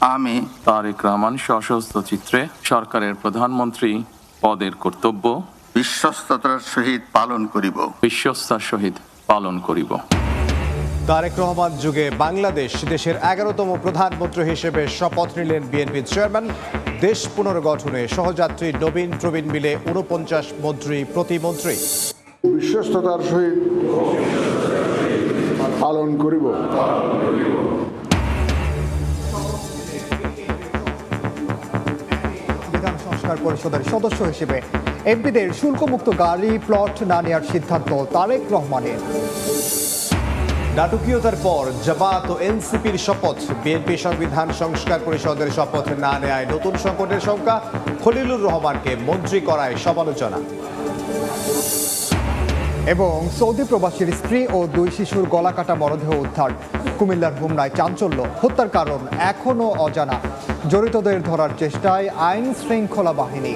আমি তারেক রহমান সশস্ত্র চিত্রে সরকারের প্রধানমন্ত্রী পদের কর্তব্য বিশ্বস্ততার সহিত পালন করিব। বিশ্বস্তার সহিত পালন করিব। তারেক রহমান যুগে বাংলাদেশ দেশের 11তম প্রধানমন্ত্রী হিসেবে শপথ নিলেন বিএনপির চেয়ারম্যান। দেশ পুনর্গঠনে সহযাত্রী নবীন প্রবীণ মিলে 49 মন্ত্রী প্রতিমন্ত্রী। বিশ্বস্ততার সহিত পালন করিব। বিধান সংস্কার পরিষদের সদস্য হিসেবে এমপিদের শুল্কমুক্ত গাড়ি প্লট না নেওয়ার সিদ্ধান্ত তারেক রহমানের। নাটকীয়তার পর জামাত ও এনসিপির শপথ। বিএনপি সংবিধান সংস্কার পরিষদের শপথ না নেয় নতুন সংকটের শঙ্কা। খলিলুর রহমানকে মন্ত্রী করায় সমালোচনা। এবং সৌদি প্রবাসীর স্ত্রী ও 2 শিশুর গলাকাটা মরদেহ উদ্ধার। কুমিল্লার হোমনায় চাঞ্চল্য, হত্যার কারণ এখনও অজানা। জড়িতদের ধরার চেষ্টায় আইন শৃঙ্খলা বাহিনী।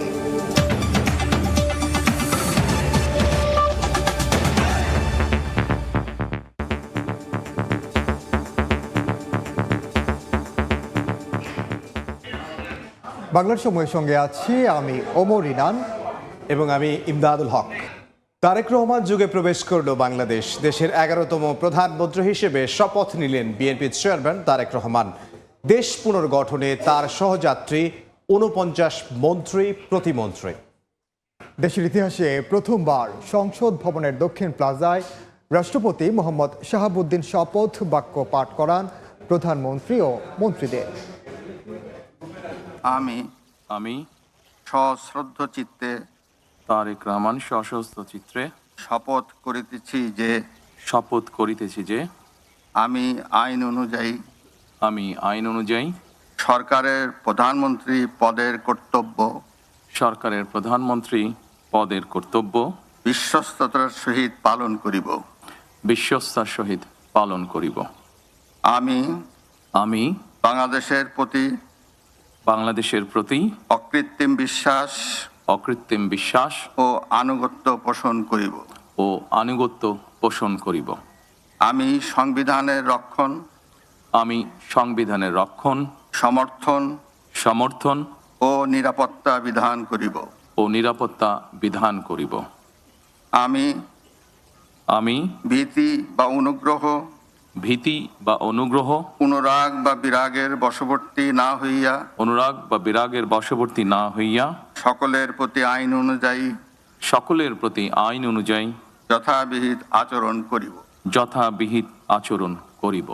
বাংলার সময়ের সঙ্গে আছি আমি ওমর ইনান এবং আমি ইমদাদুল হক। তারেক রহমান যুগে প্রবেশ করল বাংলাদেশ। দেশের 11তম প্রধানমন্ত্রী হিসেবে শপথ নিলেন বিএনপির চেয়ারম্যান তারেক রহমান। দেশ পুনর্গঠনে তার সহযাত্রী 49 মন্ত্রী প্রতিমন্ত্রী। দেশের ইতিহাসে প্রথমবার সংসদ ভবনের দক্ষিণ প্লাজায় রাষ্ট্রপতি মোহাম্মদ শাহাবুদ্দিন শপথ বাক্য পাঠ করান প্রধানমন্ত্রী ও মন্ত্রীদের। আমি সশ্রদ্ধ চিত্তে তারেক রহমান সশস্ত্র চিত্রে শপথ করিতেছি যে আমি আইন অনুযায়ী সরকারের প্রধানমন্ত্রী পদের কর্তব্য বিশ্বস্ততার সহিত পালন করিব। আমি বাংলাদেশের প্রতি অকৃত্রিম বিশ্বাস ও আনুগত্য পোষণ করিব। আমি সংবিধানের রক্ষণ সমর্থন ও নিরাপত্তা বিধান করিব। আমি ভীতি বা অনুগ্রহ অনুরাগ বা বিরাগের বশবর্তী না হইয়া সকলের প্রতি আইন অনুযায়ী যথাবিহিত আচরণ করিব।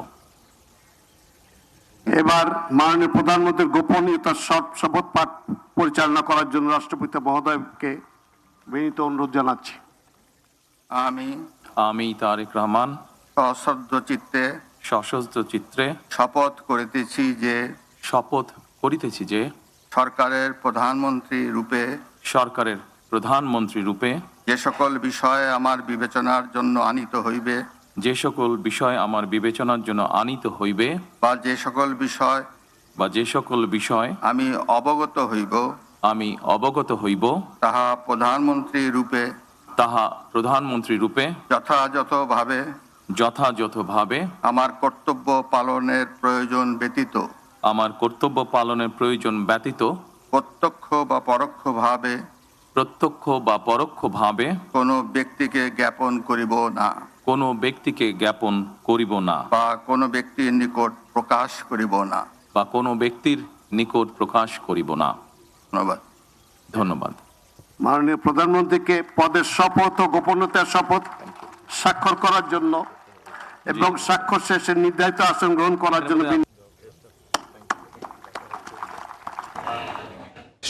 এবার মাননীয় প্রধানমন্ত্রীর গোপনীয়তার শপথ পাঠ পরিচালনা করার জন্য রাষ্ট্রপতি মহোদয়কে বিনীত অনুরোধ জানাচ্ছি। আমি তারেক রহমান সশস্ত্র চিত্রে শপথ করিতেছি যে সরকারের প্রধানমন্ত্রী রূপে যে সকল বিষয় আমার বিবেচনার জন্য আনিত হইবে বা যে সকল বিষয় আমি অবগত হইব তাহা প্রধানমন্ত্রী রূপে যথাযথভাবে আমার কর্তব্য পালনের প্রয়োজন ব্যতীত প্রত্যক্ষ বা পরোক্ষভাবে কোনো ব্যক্তিকে জ্ঞাপন করিব না বা কোনো ব্যক্তির নিকট প্রকাশ করিব না। ধন্যবাদ। মাননীয় প্রধানমন্ত্রীকে পদের শপথ ও গোপনীয়তার শপথ স্বাক্ষর করার জন্য এবং স্বাক্ষর শেষে নির্ধারিত আসন গ্রহণ করার জন্য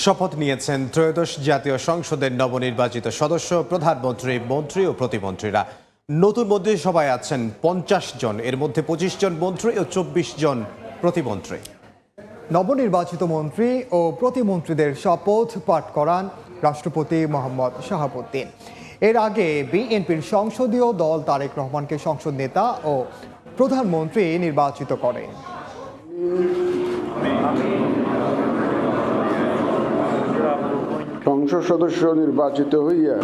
শপথ নিয়েছেন ত্রয়োদশ জাতীয় সংসদের নবনির্বাচিত সদস্য, প্রধানমন্ত্রী, মন্ত্রী ও প্রতিমন্ত্রীরা। নতুন মন্ত্রিসভায় আছেন 50 জন, এর মধ্যে 25 জন মন্ত্রী ও 24 জন প্রতিমন্ত্রী। নবনির্বাচিত মন্ত্রী ও প্রতিমন্ত্রীদের শপথ পাঠ করান রাষ্ট্রপতি মোহাম্মদ শাহাবুদ্দিন। এর আগে বিএনপির সংসদীয় দল তারেক রহমানকে সংসদ নেতা ও প্রধানমন্ত্রী নির্বাচিত করে। সংসদ সদস্য নির্বাচিত হইয়া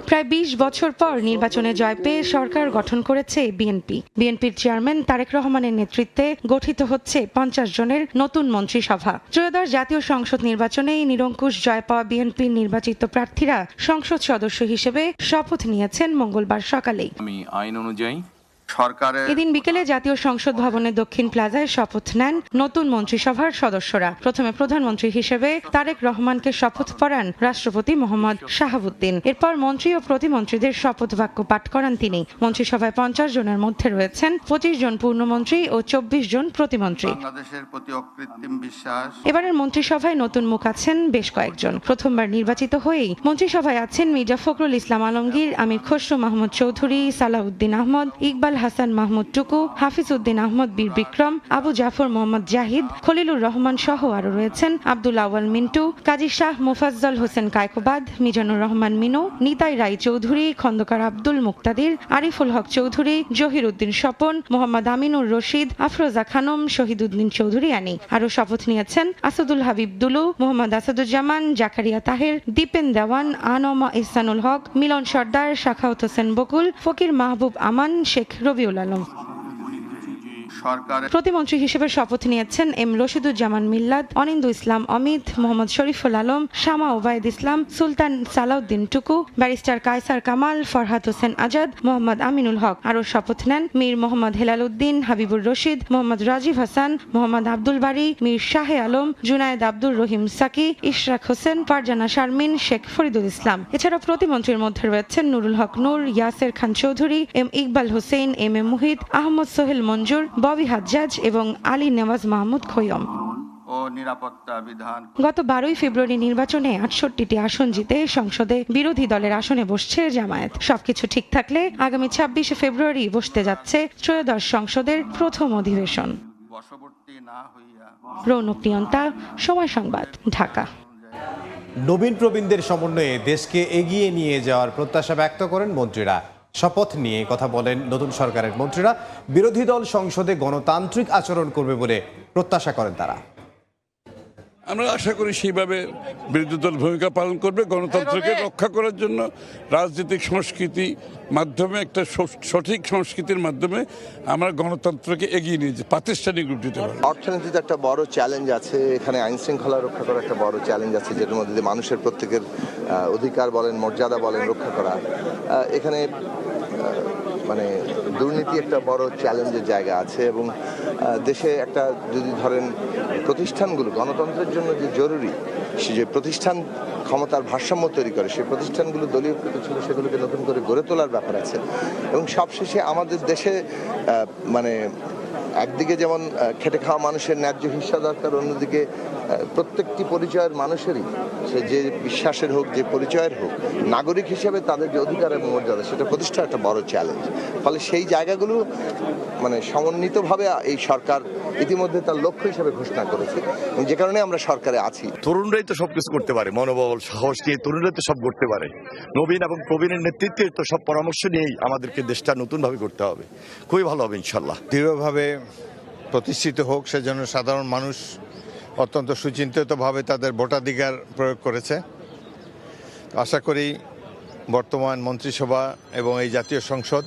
প্রায় ২০ বছর পর নির্বাচনে জয় পেয়ে সরকার গঠন করেছে বিএনপি। বিএনপির চেয়ারম্যান তারেক রহমানের নেতৃত্বে গঠিত হচ্ছে ৫০ জনের নতুন মন্ত্রিসভা। ত্রয়োদশ জাতীয় সংসদ নির্বাচনে নিরঙ্কুশ জয় পাওয়া বিএনপির নির্বাচিত প্রার্থীরা সংসদ সদস্য হিসেবে শপথ নিয়েছেন মঙ্গলবার সকালেই। আমি আইন অনুযায়ী সরকারের এদিন বিকেলে জাতীয় সংসদ ভবনের দক্ষিণ প্লাজায় শপথ নেন নতুন মন্ত্রিসভার সদস্যরা। প্রথমে প্রধানমন্ত্রী হিসেবে তারেক রহমানকে শপথ পড়ান রাষ্ট্রপতি মোহাম্মদ শাহাবুদ্দিন। এরপর মন্ত্রী ও প্রতিমন্ত্রীদের শপথ বাক্য পাঠ করান তিনি। মন্ত্রিসভায় ৫০ জনের মধ্যে রয়েছেন ২৫ জন পূর্ণমন্ত্রী ও ২৪ জন প্রতিমন্ত্রী। বাংলাদেশের প্রতি অকৃত্রিম বিশ্বাস। এবারের মন্ত্রিসভায় নতুন মুখ আছেন বেশ কয়েকজন। প্রথমবার নির্বাচিত হয়েই মন্ত্রিসভায় আছেন মির্জা ফখরুল ইসলাম আলমগীর, আমির খসরু মাহমুদ চৌধুরী, সালাউদ্দিন আহমদ, ইকবাল হাসান মাহমুদ টুকু, হাফিজ উদ্দিন আহমদ বীর বিক্রম, আবু জাফর মোহাম্মদ জাহিদ, খলিলুর রহমান সহ আরো রয়েছেন আব্দুল আউয়াল মিন্টু, কাজী শাহ মোফাজ্জল হোসেন কায়কোবাদ, মিজানুর রহমান মিনু, নিতাই রায় চৌধুরী, খন্দকার আব্দুল মুক্তাদির, আরিফুল হক চৌধুরী, জহির উদ্দিন স্বপন, মোহাম্মদ আমিনুর রশিদ, আফরোজা খানম, শহীদউদ্দিন চৌধুরী আনি। আরো শপথ নিয়েছেন আসাদুল হাবিব দুলু, মোহাম্মদ আসাদুজ্জামান, জাকারিয়া তাহের, দীপেন দেওয়ান, আনমা ইহসানুল হক, মিলন সর্দার, শাখাউত হোসেন বকুল, ফকির মাহবুব আমান, শেখ রবিউল আলম। সরকারের প্রতিমন্ত্রী হিসেবে শপথ নিয়েছেন এম রশিদুজ্জামান মিল্লাত, অনিন্দু ইসলাম অমিত, মোহাম্মদ শরীফুল আলম, শামা ওবায়দ ইসলাম, সুলতান সালাউদ্দিন টুকু, ব্যারিস্টার কায়সার কামাল, ফরহাদ হোসেন আজাদ, মোহাম্মদ আমিনুল হক। আরও শপথ নেন মীর মোহাম্মদ হেলাল উদ্দিন, হাবিবুর রশিদ, মোহাম্মদ রাজীব হাসান, মোহাম্মদ আব্দুল বারী, মীর শাহে আলম, জুনায়েদ আব্দুর রহিম সাকি, ইশরাক হোসেন, ফারজানা শারমিন, শেখ ফরিদুল ইসলাম। এছাড়া প্রতিমন্ত্রীর মধ্যে রয়েছেন নুরুল হক নূর, ইয়াসের Khan Chowdhury, M Iqbal Hossain, M A Muhith, Ahmad Sohel মঞ্জুর, ববি হাজ্জাজ এবং আলী নেওয়াজ মাহমুদ খৈয়ম। ও নিরাপত্তা বিধান। গত ১২ই ফেব্রুয়ারি নির্বাচনে ৬৮টি আসন জিতে সংসদে বিরোধী দলের আসনে বসছে জামায়াত। সবকিছু ঠিক থাকলে আগামী ২৬শে ফেব্রুয়ারি বসতে যাচ্ছে ত্রয়োদশ সংসদের প্রথম অধিবেশন। বশবর্তী না হইয়া রৌনক নিয়ন্তা, সময় সংবাদ, ঢাকা। নবীন প্রবীণদের সমন্বয়ে দেশকে এগিয়ে নিয়ে যাওয়ার প্রত্যাশা ব্যক্ত করেন মন্ত্রীরা। শপথ নিয়ে কথা বলেন নতুন সরকারের মন্ত্রীরা। বিরোধী দল সংসদে গণতান্ত্রিক আচরণ করবে বলে প্রত্যাশা করেন তারা। আমরা আশা করি সেইভাবে বিরোধী দল ভূমিকা পালন করবে, গণতন্ত্রকে রক্ষা করার জন্য রাজনৈতিক সংস্কৃতি মাধ্যমে একটা সঠিক সংস্কৃতির মাধ্যমে আমরা গণতন্ত্রকে এগিয়ে নিয়ে যে প্রাতিষ্ঠানিক রূপ দিতে পারবো। অর্থনীতিতে একটা বড় চ্যালেঞ্জ আছে, এখানে আইন শৃঙ্খলা রক্ষা করা একটা বড় চ্যালেঞ্জ আছে, যেটার মধ্যে দিয়ে মানুষের প্রত্যেকের অধিকার বলেন, মর্যাদা বলেন রক্ষা করা। এখানে মানে দুর্নীতি একটা বড় চ্যালেঞ্জের জায়গা আছে এবং দেশে একটা যদি ধরেন প্রতিষ্ঠানগুলো গণতন্ত্রের জন্য যে জরুরি, সে যে প্রতিষ্ঠান ক্ষমতার ভারসাম্য তৈরি করে, সেই প্রতিষ্ঠানগুলো দলীয় ছিল সেগুলোকে নতুন করে গড়ে তোলার ব্যাপার আছে। এবং সবশেষে আমাদের দেশে মানে একদিকে যেমন খেটে খাওয়া মানুষের ন্যায্য হিস্সা দরকার, অন্যদিকে প্রত্যেকটি পরিচয়ের মানুষেরই, সে যে বিশ্বাসের হোক, যে পরিচয়ের হোক, নাগরিক হিসেবে তাদের যে অধিকার এবং মর্যাদা সেটা প্রতিষ্ঠা একটা বড় চ্যালেঞ্জ। ফলে সেই জায়গাগুলো মানে সমন্বিতভাবে এই সরকার ইতিমধ্যে তার লক্ষ্য হিসেবে ঘোষণা করেছে, যে কারণে আমরা সরকারে আছি। তরুণরাই তো সবকিছু করতে পারে, মনোবল সাহস নিয়ে তরুণরাই তো সব করতে পারে। নবীন এবং প্রবীণের নেতৃত্বে তো সব পরামর্শ নিয়েই আমাদেরকে দেশটা নতুনভাবে করতে হবে। খুবই ভালো হবে ইনশাল্লাহ। দৃঢ়ভাবে প্রতিষ্ঠিত হোক, সেজন্য সাধারণ মানুষ অত্যন্ত সুচিন্তিতভাবে তাদের ভোটাধিকার প্রয়োগ করেছে। আশা করি বর্তমান মন্ত্রিসভা এবং এই জাতীয় সংসদ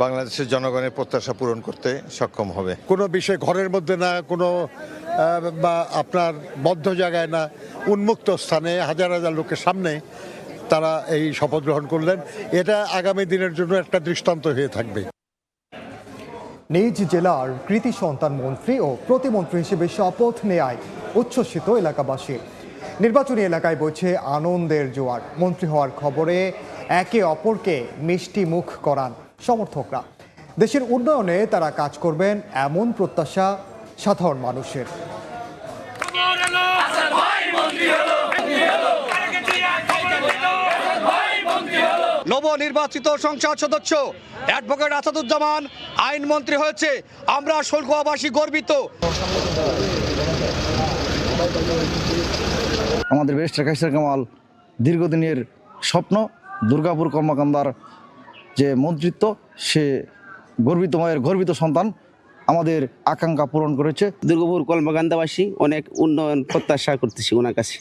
বাংলাদেশের জনগণের প্রত্যাশা পূরণ করতে সক্ষম হবে। কোনো বিষয় ঘরের মধ্যে না, কোনো বা আপনার বদ্ধ জায়গায় না, উন্মুক্ত স্থানে হাজার হাজার লোকের সামনে তারা এই শপথ গ্রহণ করলেন। এটা আগামী দিনের জন্য একটা দৃষ্টান্ত হয়ে থাকবে। নিজ জেলার কৃতি সন্তান মন্ত্রী ও প্রতিমন্ত্রী হিসেবে শপথ নেয় উচ্ছ্বসিত এলাকাবাসী। নির্বাচনী এলাকায় বইছে আনন্দের জোয়ার। মন্ত্রী হওয়ার খবরে একে অপরকে মিষ্টি মুখ করান সমর্থকরা। দেশের উন্নয়নে তারা কাজ করবেন এমন প্রত্যাশা সাধারণ মানুষের। নবনির্বাচিত সংসদ সদস্য অ্যাডভোকেট আসাদুজ্জামান আইনমন্ত্রী হয়েছে, আমরা শুল্কবাসী গর্বিত। আমাদের ব্যারিস্টার কায়সার কামাল দীর্ঘদিনের স্বপ্ন, দুর্গাপুর কর্মকান্ডার যে মন্ত্রিত্ব, সে গর্বিত মায়ের গর্বিত সন্তান, আমাদের আকাঙ্ক্ষা পূরণ করেছে। দুর্গাপুর কর্মকান্দাবাসী অনেক উন্নয়ন প্রত্যাশা করতেছি ওনার কাছে।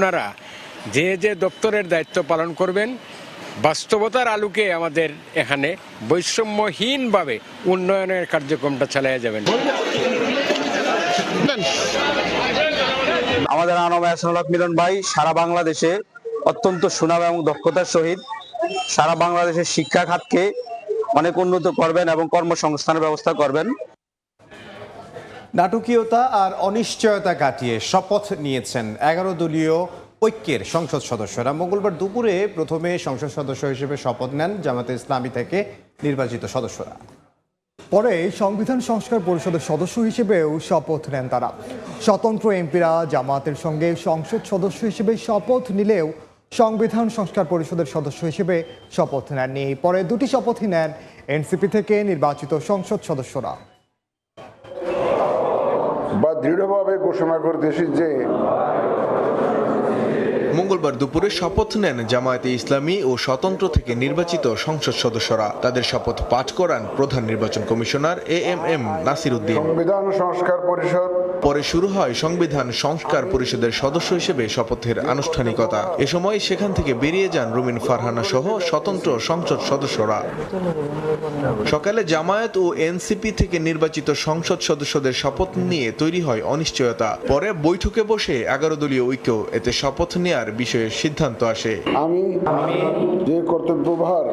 আপনারা যে যে দপ্তরের দায়িত্ব পালন করবেন, বাস্তবতার আলোকে আমাদের এখানে বৈষম্যহীনভাবে উন্নয়নের কার্যক্রমটা চালিয়ে যাবেন। আমাদের আনম এহসানুল মিলন ভাই সারা বাংলাদেশে অত্যন্ত সুনাম এবং দক্ষতার সহিত সারা বাংলাদেশের শিক্ষা খাতকে অনেক উন্নত করবেন এবং কর্মসংস্থানের ব্যবস্থা করবেন। নাটকীয়তা আর অনিশ্চয়তা কাটিয়ে শপথ নিয়েছেন 11 দলীয় ঐক্যের সংসদ সদস্যরা। মঙ্গলবার দুপুরে প্রথমে সংসদ সদস্য হিসেবে শপথ নেন জামায়াতে ইসলামী থেকে নির্বাচিত সদস্যরা। পরে সংবিধান সংস্কার পরিষদের সদস্য হিসেবেও শপথ নেন তারা। স্বতন্ত্র এমপিরা জামায়াতের সঙ্গে সংসদ সদস্য হিসেবে শপথ নিলেও সংবিধান সংস্কার পরিষদের সদস্য হিসেবে শপথ নেননি। পরে দুটি শপথই নেন এনসিপি থেকে নির্বাচিত সংসদ সদস্যরা। বা দৃঢ়ভাবে ঘোষণা করতেছি যে মঙ্গলবার দুপুরে শপথ নেন জামায়াতে ইসলামী ও স্বতন্ত্র থেকে নির্বাচিত সংসদ সদস্যরা। তাদের শপথ পাঠ করান প্রধান নির্বাচন কমিশনার এএমএম নাসির উদ্দিন। সংবিধান সংস্কার পরিষদ। পরে শুরু হয় সংবিধান সংস্কার পরিষদের সদস্য হিসেবে শপথের আনুষ্ঠানিকতা। এ সময় সেখান থেকে বেরিয়ে যান রুমিন ফারহানা সহ স্বতন্ত্র সংসদ সদস্যরা। সকালে জামায়াত ও এনসিপি থেকে নির্বাচিত সংসদ সদস্যদের শপথ নিয়ে তৈরি হয় অনিশ্চয়তা। পরে বৈঠকে বসে 11 দলীয় ঐক্য এতে শপথ নেওয়ার বিষয়ে সিদ্ধান্ত আসে। আমি যে কর্তব্যভার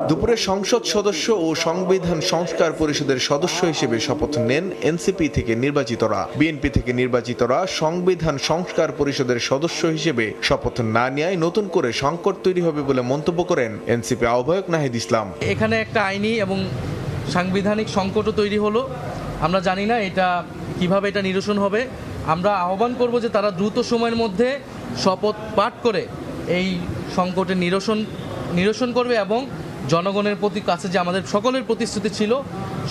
দুপুরে সংসদ সদস্য ও সংবিধান সংস্কার পরিষদের সদস্য হিসেবে শপথ নেন এনসিপি থেকে নির্বাচিতরা। বিএনপি থেকে নির্বাচিতরা সংবিধান সংস্কার পরিষদের সদস্য হিসেবে শপথ না নেওয়ায় নতুন করে সংকট তৈরি হবে বলে মন্তব্য করেন এনসিপি আহ্বায়ক নাহিদ ইসলাম। এখানে একটা আইনি এবং সাংবিধানিক সংকটও তৈরি হলো। আমরা জানি না এটা কিভাবে এটা নিরসন হবে। আমরা আহ্বান করব যে তারা দ্রুত সময়ের মধ্যে শপথ পাঠ করে এই সংকটের নিরসন করবে এবং জনগণের প্রতি কাছে যে আমাদের সকলের প্রতিশ্রুতি ছিল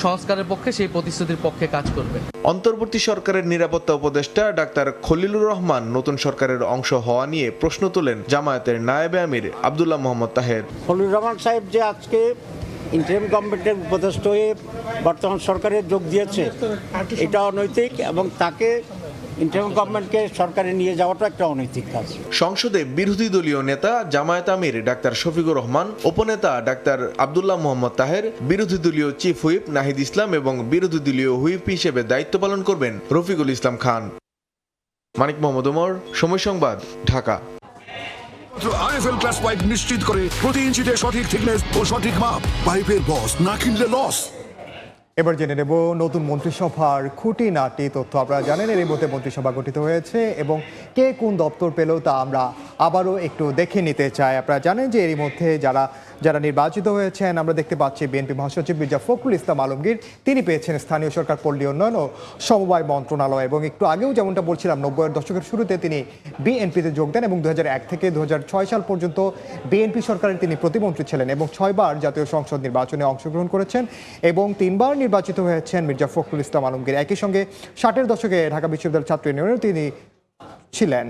সংস্কারের পক্ষে, সেই প্রতিশ্রুতির পক্ষে কাজ করবে। অন্তর্বর্তী সরকারের নিরাপত্তা উপদেষ্টা ডাক্তার খলিলুর রহমান নতুন সরকারের অংশ হওয়া নিয়ে প্রশ্ন তোলেন জামায়াতের নায়েবে আমির আব্দুল্লাহ মোহাম্মদ তাহের। খলিলুর রহমান সাহেব যে আজকে ইন্টারিম গভর্নমেন্টের উপদেষ্টা হয়ে বর্তমান সরকারে যোগ দিয়েছে, এটা অনৈতিক এবং তাকে ইন্টারিম গভর্নমেন্টকে সরকারে নিয়ে যাওয়াটা একটা অনৈতিক কাজ। সংসদে বিরোধী দলীয় নেতা জামায়াত আমির ডাক্তার শফিকুর রহমান, উপনেতা ডাক্তার আব্দুল্লাহ মোহাম্মদ তাহের, বিরোধী দলীয় চিফ হুইপ নাহিদ ইসলাম এবং বিরোধী দলীয় হুইপ হিসেবে দায়িত্ব পালন করবেন রফিকুল ইসলাম খান। মানিক মোহাম্মদ ওমর, সময় সংবাদ, ঢাকা। আরএফএল ক্লাস পাইপ নিশ্চিত করে প্রতি ইঞ্চিতে সঠিক থিকনেস ও সঠিক মাপ। পাইপের বস, না কিনলে লস। এবার জেনে নেব নতুন মন্ত্রিসভার খুঁটিনাটি তথ্য। আপনারা জানেন এর মধ্যে মন্ত্রিসভা গঠিত হয়েছে এবং কে কোন দপ্তর পেল তা আমরা আবারও একটু দেখে নিতে চাই। আপনারা জানেন যে এর মধ্যে যারা নির্বাচিত হয়েছেন, আমরা দেখতে পাচ্ছি বিএনপি মহাসচিব মির্জা ফখরুল ইসলাম আলমগীর, তিনি পেয়েছেন স্থানীয় সরকার, পল্লী উন্নয়ন ও সমবায় মন্ত্রণালয়। এবং একটু আগেও যেমনটা বলছিলাম, 90-এর দশকের শুরুতে তিনি বিএনপিতে যোগ দেন এবং 2001 থেকে 2006 সাল পর্যন্ত বিএনপি সরকারের তিনি প্রতিমন্ত্রী ছিলেন এবং 6 বার জাতীয় সংসদ নির্বাচনে অংশগ্রহণ করেছেন এবং 3 বার নির্বাচিত হয়েছেন মির্জা ফখরুল ইসলাম আলমগীর। একই সঙ্গে 60-এর দশকে ঢাকা বিশ্ববিদ্যালয় ছাত্র ইউনিয়নেও তিনি ছিলেন।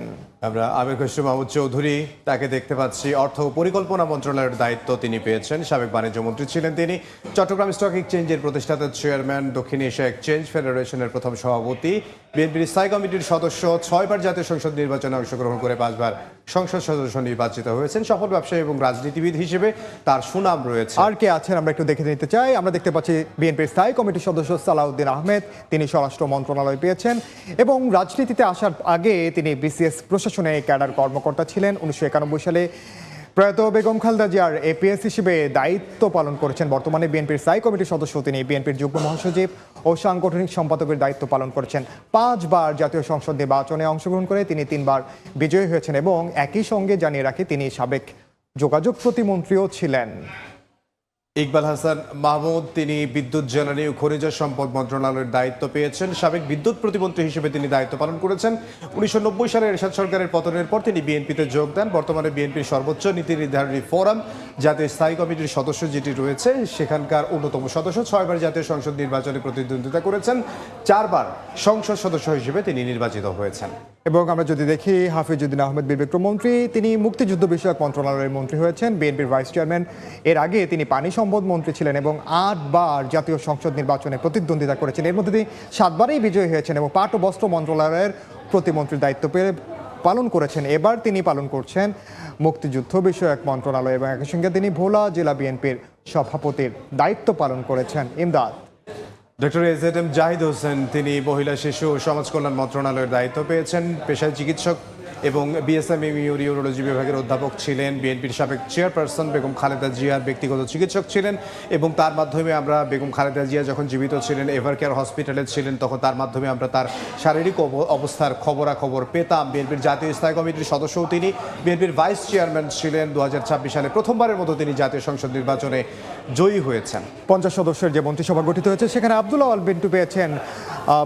আমরা আমির খসরু মাহমুদ চৌধুরী, তাকে দেখতে পাচ্ছি অর্থ পরিকল্পনা মন্ত্রণালয়ের দায়িত্ব তিনি পেয়েছেন। সাবেক বাণিজ্য মন্ত্রী ছিলেন তিনি। চট্টগ্রাম স্টক এক্সচেঞ্জের প্রতিষ্ঠাতা চেয়ারম্যান, দক্ষিণ এশিয়া এক্সচেঞ্জ ফেডারেশনের প্রথম সভাপতি, বিএনপির স্থায়ী কমিটির সদস্য, 6 বার জাতীয় সংসদ নির্বাচনে অংশগ্রহণ করে 5 বার সংসদ সদস্য নির্বাচিত হয়েছেন। সফল ব্যবসায়ী এবং রাজনীতিবিদ হিসেবে তার সুনাম রয়েছে। আর কে আছেন আমরা একটু দেখে নিতে চাই। আমরা দেখতে পাচ্ছি বিএনপির স্থায়ী কমিটির সদস্য সালাউদ্দিন আহমেদ, তিনি স্বরাষ্ট্র মন্ত্রণালয় পেয়েছেন এবং রাজনীতিতে আসার আগে তিনি বিসিএস প্রশাসনে ক্যাডার কর্মকর্তা ছিলেন। 1991 সালে প্রয়াত বেগম খালেদা জিয়ার এপিএস হিসেবে দায়িত্ব পালন করেছেন। বর্তমানে বিএনপির স্থায়ী কমিটির সদস্য তিনি। বিএনপির যুগ্ম মহাসচিব ও সাংগঠনিক সম্পাদকের দায়িত্ব পালন করেছেন। 5 বার জাতীয় সংসদ নির্বাচনে অংশগ্রহণ করে তিনি 3 বার বিজয়ী হয়েছেন এবং একই সঙ্গে জানিয়ে রাখি তিনি সাবেক যোগাযোগ প্রতিমন্ত্রীও ছিলেন। ইকবাল হাসান মাহমুদ, তিনি বিদ্যুৎ, জ্বালানি ও খনিজ সম্পদ মন্ত্রণালয়ের দায়িত্ব পেয়েছেন। সাবেক বিদ্যুৎ প্রতিমন্ত্রী হিসেবে তিনি দায়িত্ব পালন করেছেন। 1990 সালে এরশাদ সরকারের পতনের পর তিনি বিএনপিতে যোগ দেন। বর্তমানে বিএনপির সর্বোচ্চ নীতি নির্ধারণী ফোরাম জাতীয় স্থায়ী কমিটির সদস্য যেটি রয়েছে সেখানকার অন্যতম সদস্য। 6 বার জাতীয় সংসদ নির্বাচনে প্রতিদ্বন্দ্বিতা করেছেন। 4 বার সংসদ সদস্য হিসেবে তিনি নির্বাচিত হয়েছেন। এবং আমরা যদি দেখি হাফিজউদ্দিন আহমেদ বিবেক্রমন্ত্রী, তিনি মুক্তিযুদ্ধ বিষয়ক মন্ত্রণালয়ের মন্ত্রী হয়েছেন। বিএনপির ভাইস চেয়ারম্যান, এর আগে তিনি পানি সম্পদ মন্ত্রী ছিলেন এবং 8 বার জাতীয় সংসদ নির্বাচনে প্রতিদ্বন্দ্বিতা করেছেন। এর মধ্যে তিনি 7 বারই বিজয়ী হয়েছেন এবং পাট ও বস্ত্র মন্ত্রণালয়ের প্রতিমন্ত্রীর দায়িত্ব পালন করেছেন। এবার তিনি পালন করছেন মুক্তিযুদ্ধ বিষয়ক মন্ত্রণালয় এবং একই সঙ্গে তিনি ভোলা জেলা বিএনপির সভাপতির দায়িত্ব পালন করেছেন। ইমদাদ। ডক্টর এজেডএম জাহিদ হোসেন তিনি মহিলা শিশু ও সমাজ কল্যাণ মন্ত্রণালয়ের দায়িত্ব পেয়েছেন। পেশায় চিকিৎসক এবং বিএসএমএমইউর ইউরোলজি বিভাগের অধ্যাপক ছিলেন। বিএনপির সাবেক চেয়ারপারসন বেগম খালেদা জিয়ার ব্যক্তিগত চিকিৎসক ছিলেন এবং তার মাধ্যমে আমরা বেগম খালেদা জিয়া যখন জীবিত ছিলেন এভার কেয়ার হসপিটালে ছিলেন তখন তার মাধ্যমে আমরা তার শারীরিক অবস্থার খবরাখবর পেতাম। বিএনপির জাতীয় স্থায়ী কমিটির সদস্যও তিনি। বিএনপির ভাইস চেয়ারম্যান ছিলেন। 2026 সালে প্রথমবারের মতো তিনি জাতীয় সংসদ নির্বাচনে জয়ী হয়েছেন। 50 সদস্যের যে মন্ত্রিসভা গঠিত হয়েছে সেখানে আব্দুল্লাহ আল বিন্টু পেয়েছেন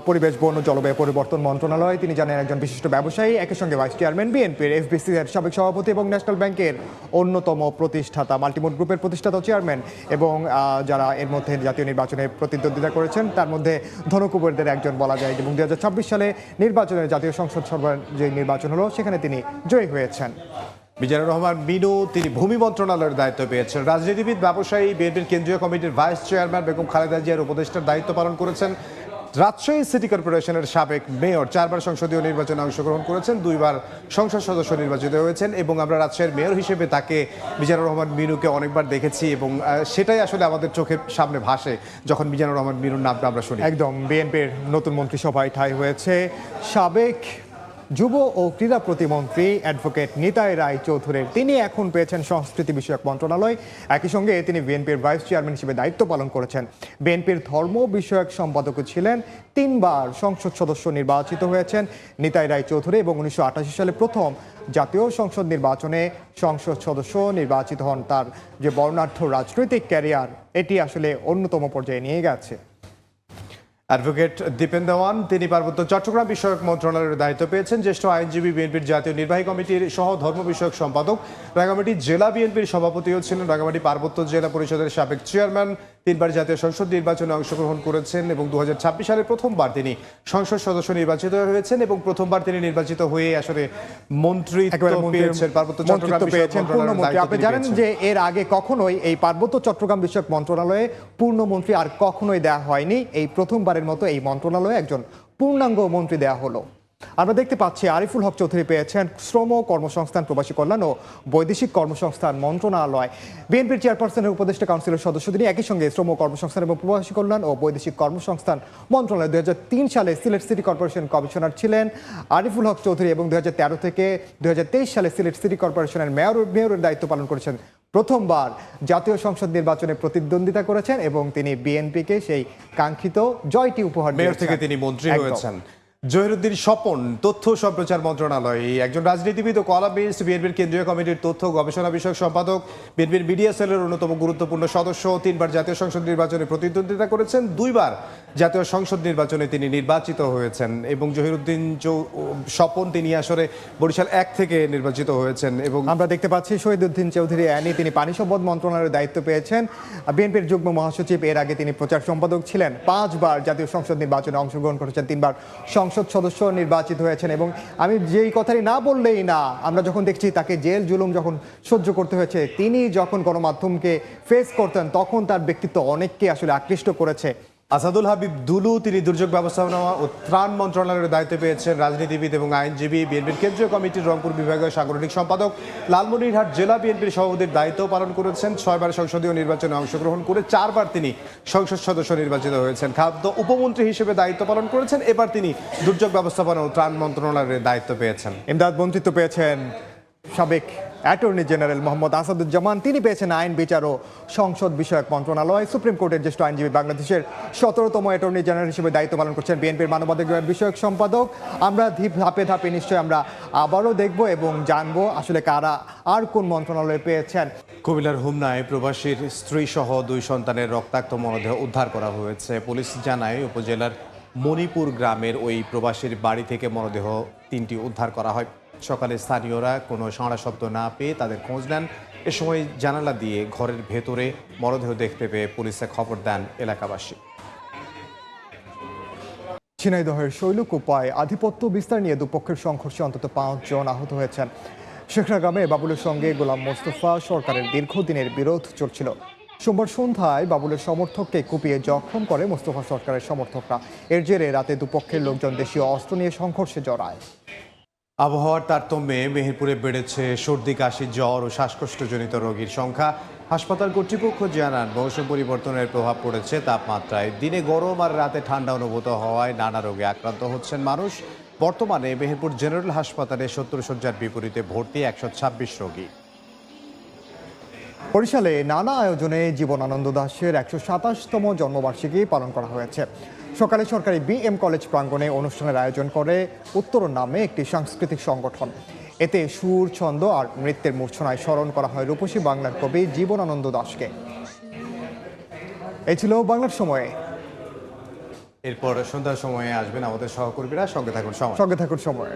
পরিবেশ, বন ও জলবায়ু পরিবর্তন মন্ত্রণালয়। তিনি জানেন একজন বিশিষ্ট ব্যবসায়ী, একই সঙ্গে ভাইস চেয়ারম্যান বিএনপির, এফবিসি এর সাবেক সভাপতি এবং ন্যাশনাল ব্যাংকের অন্যতম প্রতিষ্ঠাতা, মাল্টিমোড গ্রুপের প্রতিষ্ঠাতা চেয়ারম্যান এবং যারা এর মধ্যে জাতীয় নির্বাচনে প্রতিদ্বন্দ্বিতা করেছেন তার মধ্যে ধনকুবেরদের একজন বলা যায়। এবং 2026 সালে নির্বাচনের জাতীয় সংসদ সভার যে নির্বাচন হলো সেখানে তিনি জয়ী হয়েছেন। মিজানুর রহমান মিনু তিনি ভূমি মন্ত্রণালয়ের দায়িত্ব পেয়েছেন। রাজনীতিবিদ, ব্যবসায়ী, বিএনপির কেন্দ্রীয় কমিটির ভাইস চেয়ারম্যান বেগম খালেদা জিয়ার উপদেষ্টার দায়িত্ব পালন করেছেন। রাজশাহী সিটি কর্পোরেশনের সাবেক মেয়র, 4 বার সংসদীয় নির্বাচনে অংশগ্রহণ করেছেন, 2 বার সংসদ সদস্য নির্বাচিত হয়েছেন এবং আমরা রাজশাহীর মেয়র হিসেবে তাকে মিজানুর রহমান মিনুকে অনেকবার দেখেছি এবং সেটাই আসলে আমাদের চোখের সামনে ভাসে যখন মিজানুর রহমান মিনুর নামটা আমরা শুনি। একদম বিএনপির নতুন মন্ত্রিসভায় ঠাঁই হয়েছে সাবেক যুব ও ক্রীড়া প্রতিমন্ত্রী অ্যাডভোকেট নিতাই রায় চৌধুরীর। তিনি এখন পেয়েছেন সংস্কৃতি বিষয়ক মন্ত্রণালয়। একই সঙ্গে তিনি বিএনপির ভাইস চেয়ারম্যান হিসেবে দায়িত্ব পালন করেছেন। বিএনপির ধর্ম বিষয়ক সম্পাদকও ছিলেন। 3 বার সংসদ সদস্য নির্বাচিত হয়েছেন নিতাই রায় চৌধুরী এবং 1988 সালে প্রথম জাতীয় সংসদ নির্বাচনে সংসদ সদস্য নির্বাচিত হন। তার যে বর্ণাঢ্য রাজনৈতিক ক্যারিয়ার এটি আসলে অন্যতম পর্যায়ে নিয়ে গেছে। অ্যাডভোকেট দীপেন দেওয়ান তিনি পার্বত্য চট্টগ্রাম বিষয়ক মন্ত্রণালয়ের দায়িত্ব পেয়েছেন। জ্যেষ্ঠ আইনজীবী, বিএনপির জাতীয় নির্বাহী কমিটির সহ ধর্ম বিষয়ক সম্পাদক, রাঙ্গামাটি জেলা বিএনপির সভাপতিও ছিলেন। রাঙ্গামাটি পার্বত্য জেলা পরিষদের সাবেক চেয়ারম্যান, 3 বার জাতীয় সংসদ নির্বাচনে অংশগ্রহণ করেছেন এবং 2026 সালে প্রথমবার তিনি সংসদ সদস্য নির্বাচিত হয়েছেন এবং প্রথমবার তিনি নির্বাচিত হয়ে আসলে মন্ত্রিত্ব পেয়েছেন, পার্বত্য চট্টগ্রাম পেয়েছেন পূর্ণমন্ত্রী। আপনি জানেন যে এর আগে কখনোই এই পার্বত্য চট্টগ্রাম বিষয়ক মন্ত্রণালয়ে পূর্ণমন্ত্রী আর কখনোই দেওয়া হয়নি। এই প্রথমবারের মতো এই মন্ত্রণালয়ে একজন পূর্ণাঙ্গ মন্ত্রী দেওয়া হলো। আমরা দেখতে পাচ্ছি আরিফুল হক চৌধুরী পেয়েছেন শ্রম, কর্মসংস্থান, প্রবাসী কল্যাণ ও বৈদেশিক কর্মসংস্থান মন্ত্রণালয়। বিএনপির চেয়ারপারসনের উপদেষ্টা কাউন্সিলের সদস্য তিনি। একই সঙ্গে শ্রম, কর্মসংস্থান এবং প্রবাসী কল্যাণ ও বৈদেশিক কর্মসংস্থান মন্ত্রণালয়। 2003 সালে সিলেট সিটি কর্পোরেশন কমিশনার ছিলেন আরিফুল হক চৌধুরী এবং 2013 থেকে 2023 সালে সিলেট সিটি কর্পোরেশনের মেয়রের দায়িত্ব পালন করেছেন। প্রথমবার জাতীয় সংসদ নির্বাচনে প্রতিদ্বন্দ্বিতা করেছেন এবং তিনি বিএনপিকে সেই কাঙ্ক্ষিত জয়টি উপহার দিয়েছেন। মেয়র থেকে তিনি মন্ত্রী হয়েছেন। জহিরুদ্দিন স্বপন তথ্য সম্প্রচার মন্ত্রণালয়, একজন রাজনীতিবিদ ও কলামিস্ট, বিএনপির কেন্দ্রীয় কমিটির তথ্য গবেষণা বিষয়ক সম্পাদক, বিএনপির মিডিয়া সেলের অন্যতম গুরুত্বপূর্ণ সদস্য, 3 বার জাতীয় সংসদ নির্বাচনে প্রতিদ্বন্দ্বিতা করেছেন, 2 বার জাতীয় সংসদ নির্বাচনে তিনি নির্বাচিত হয়েছেন এবং জহিরুদ্দিন স্বপন তিনি আসলে বরিশাল 1 থেকে নির্বাচিত হয়েছেন। এবং আমরা দেখতে পাচ্ছি শহীদউদ্দিন চৌধুরী অ্যানি তিনি পানি সম্পদ মন্ত্রণালয়ের দায়িত্ব পেয়েছেন। বিএনপির যুগ্ম মহাসচিব, এর আগে তিনি প্রচার সম্পাদক ছিলেন। 5 বার জাতীয় সংসদ নির্বাচনে অংশগ্রহণ করেছেন, 3 বার সংসদ সদস্য নির্বাচিত হয়েছেন। এবং আমি যেই কথাটি না বললেই না, আমরা যখন দেখছি তাকে জেল জুলুম যখন সহ্য করতে হয়েছে, তিনি যখন গণমাধ্যমকে ফেস করতেন তখন তার ব্যক্তিত্ব অনেককে আসলে আকৃষ্ট করেছে। আসাদুল হাবিব দুলু তিনি দুর্যোগ ব্যবস্থাপনা ও ত্রাণ মন্ত্রণালয়ের দায়িত্ব পেয়েছেন। রাজনীতিবিদ এবং আইনজীবী, বিএনপির কেন্দ্রীয় কমিটির রংপুর বিভাগীয় সাংগঠনিক সম্পাদক, লালমনিরহাট জেলা বিএনপির সভাপতির দায়িত্ব পালন করেছেন। 6 বার সংসদীয় নির্বাচনে অংশগ্রহণ করে 4 বার তিনি সংসদ সদস্য নির্বাচিত হয়েছেন। খাদ্য উপমন্ত্রী হিসেবে দায়িত্ব পালন করেছেন। এবার তিনি দুর্যোগ ব্যবস্থাপনা ও ত্রাণ মন্ত্রণালয়ের দায়িত্ব পেয়েছেন। ইমদাদ মন্ত্রিত্ব পেয়েছেন সাবেক অ্যাটর্নি জেনারেল মোহাম্মদ আসাদুজ্জামান। তিনি পেয়েছেন আইন, বিচার ও সংসদ বিষয়ক মন্ত্রণালয়। সুপ্রিম কোর্টের জ্যেষ্ঠ আইনজীবী, বাংলাদেশের 17তম অ্যাটর্নি জেনারেল হিসেবে দায়িত্ব পালন করছেন। বিএনপির মানবাধিকার বিষয়ক সম্পাদক। আমরা ধাপে ধাপে নিশ্চয়ই আমরা আবারও দেখব এবং জানবো আসলে কারা আর কোন মন্ত্রণালয়ে পেয়েছেন। কুমিল্লার হোমনায় প্রবাসীর স্ত্রী সহ 2 সন্তানের রক্তাক্ত মরদেহ উদ্ধার করা হয়েছে। পুলিশ জানায় উপজেলার মণিপুর গ্রামের ওই প্রবাসীর বাড়ি থেকে মরদেহ 3টি উদ্ধার করা হয়। সকালে স্থানীয়রা কোনো সাড়া শব্দ না পেয়ে তাদের খোঁজ নেন। এ সময় জানালা দিয়ে ঘরের ভেতরে মরদেহ দেখতে পেয়ে পুলিশে খবর দেন এলাকাবাসী। ঝিনাইদহের শৈলকুপায় আধিপত্য বিস্তার নিয়ে দুপক্ষের সংঘর্ষে অন্তত 5 জন আহত হয়েছেন। শেখরা গ্রামে বাবুলের সঙ্গে গোলাম মোস্তফা সরকারের দীর্ঘদিনের বিরোধ চলছিল। সোমবার সন্ধ্যায় বাবুলের সমর্থককে কুপিয়ে জখম করে মোস্তফা সরকারের সমর্থকরা। এর জেরে রাতে দুপক্ষের লোকজন দেশীয় অস্ত্র নিয়ে সংঘর্ষে জড়ায়। আবহাওয়ার তারতম্যে মেহেরপুরে বেড়েছে সর্দি, কাশি, জ্বর ও শ্বাসকষ্টজনিত রোগীর সংখ্যা। হাসপাতাল কর্তৃপক্ষ জানান, মৌসুম পরিবর্তনের প্রভাব পড়েছে তাপমাত্রায়। দিনে গরম আর রাতে ঠান্ডা অনুভূত হওয়ায় নানা রোগে আক্রান্ত হচ্ছেন মানুষ। বর্তমানে মেহেরপুর জেনারেল হাসপাতালে 70 শয্যার বিপরীতে ভর্তি 126 রোগী। বরিশালে নানা আয়োজনে জীবনানন্দ দাশের 127তম জন্মবার্ষিকী পালন করা হয়েছে। সকালে সরকারি বিএম কলেজ প্রাঙ্গণে অনুষ্ঠানের আয়োজন করে উত্তরণ নামে একটি সাংস্কৃতিক সংগঠন। এতে সুর, ছন্দ আর নৃত্যের মূর্ছনায় স্মরণ করা হয় রূপসী বাংলার কবি জীবনানন্দ দাশকে। এই ছিল বাংলার সময়ে। এরপর সন্ধ্যার সময়ে আসবেন আমাদের সহকর্মীরা। সঙ্গে থাকুন সময়।